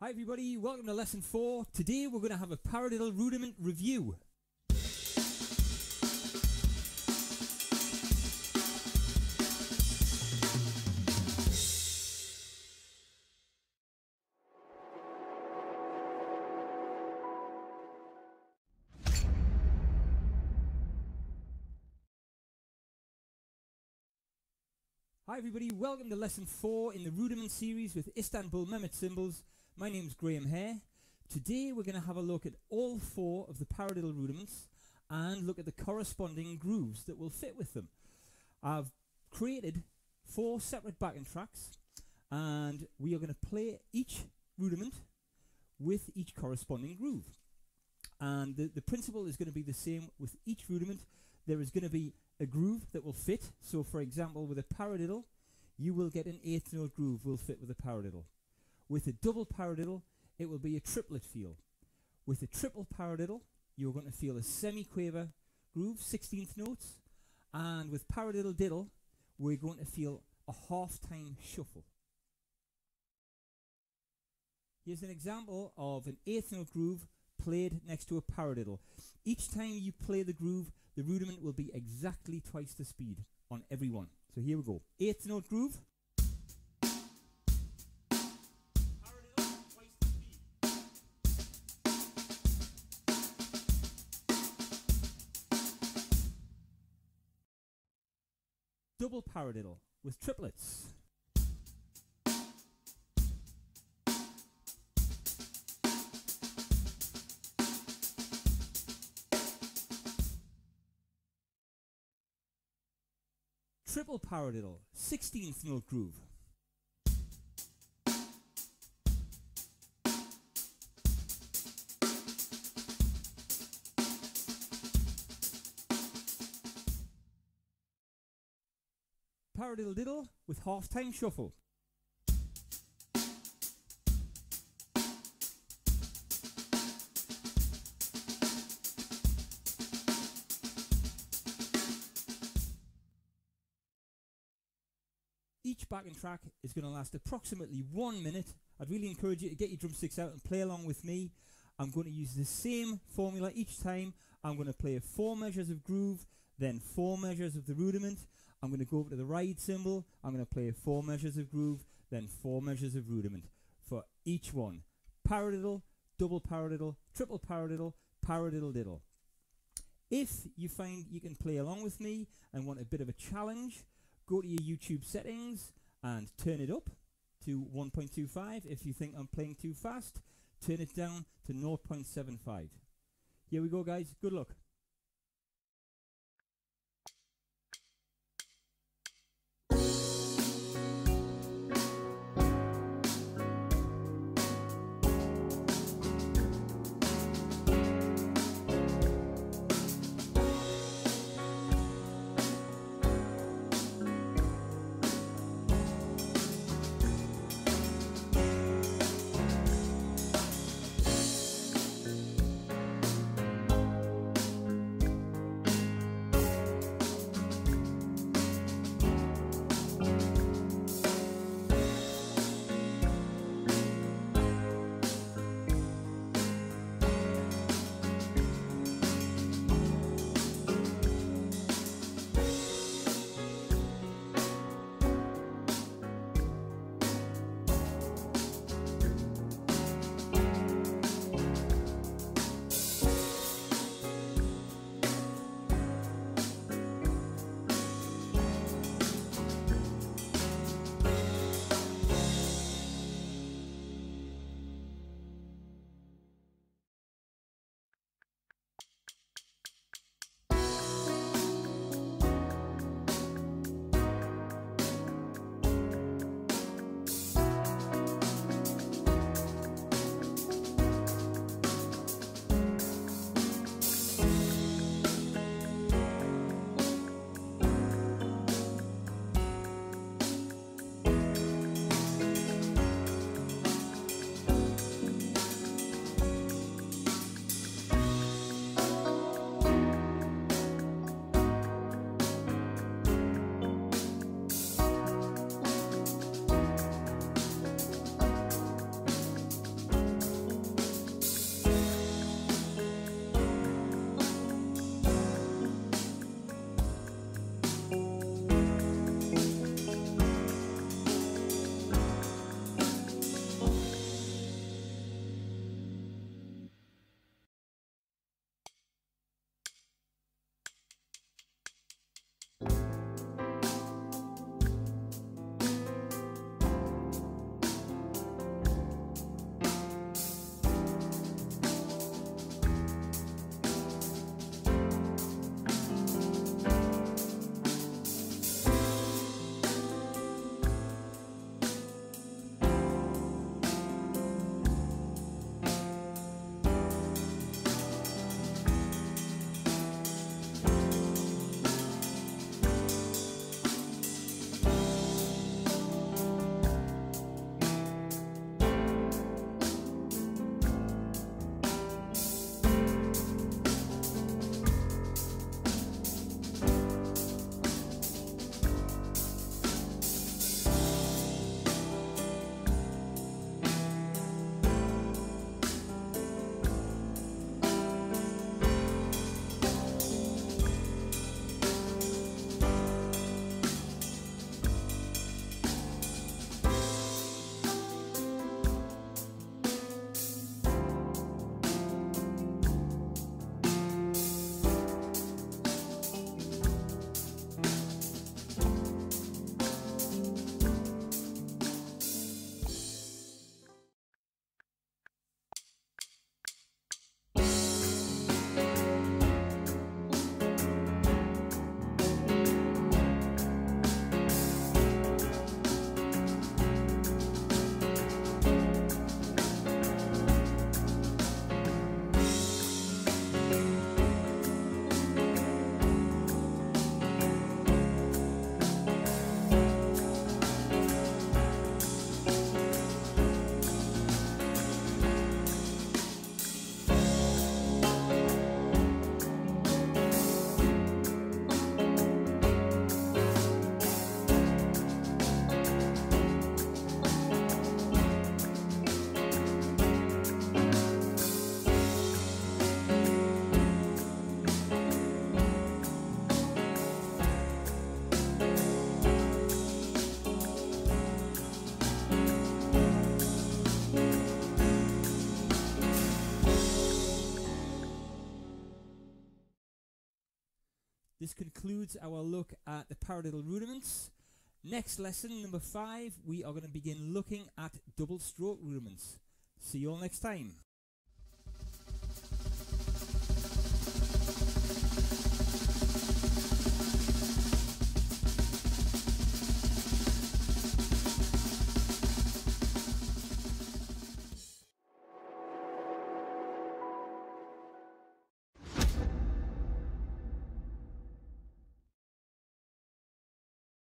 Hi everybody, welcome to lesson 4. Today we're going to have a paradiddle rudiment review. Hi everybody, welcome to lesson 4 in the Rudiment Series with Istanbul Mehmet Cymbals. My name's Graeme Hare. Today we're going to have a look at all 4 of the paradiddle rudiments and look at the corresponding grooves that will fit with them. I've created 4 separate backing tracks and we are going to play each rudiment with each corresponding groove. And the principle is going to be the same with each rudiment. There is going to be a groove that will fit. So for example, with a paradiddle, you will get an 8th note groove will fit with a paradiddle. With a double paradiddle, it will be a triplet feel. With a triple paradiddle, you're going to feel a semi-quaver groove, 16th notes. And with paradiddle-diddle, we're going to feel a half-time shuffle. Here's an example of an 8th note groove played next to a paradiddle. Each time you play the groove, the rudiment will be exactly twice the speed on every one. So here we go. 8th note groove. Paradiddle, twice the speed. Double paradiddle with triplets. Triple paradiddle, 16th note groove. Paradiddle-diddle with half-time shuffle. Each backing track is going to last approximately 1 minute. I'd really encourage you to get your drumsticks out and play along with me. I'm going to use the same formula each time. I'm going to play 4 measures of groove, then 4 measures of the rudiment. I'm going to go over to the ride cymbal. I'm going to play 4 measures of groove, then 4 measures of rudiment for each one. Paradiddle, double paradiddle, triple paradiddle, paradiddle-diddle. If you find you can play along with me and want a bit of a challenge, go to your YouTube settings and turn it up to 1.25. If you think I'm playing too fast, turn it down to 0.75. Here we go, guys. Good luck. this concludes our look at the paradiddle rudiments. Next lesson, number 5, we are going to begin looking at double stroke rudiments. See you all next time.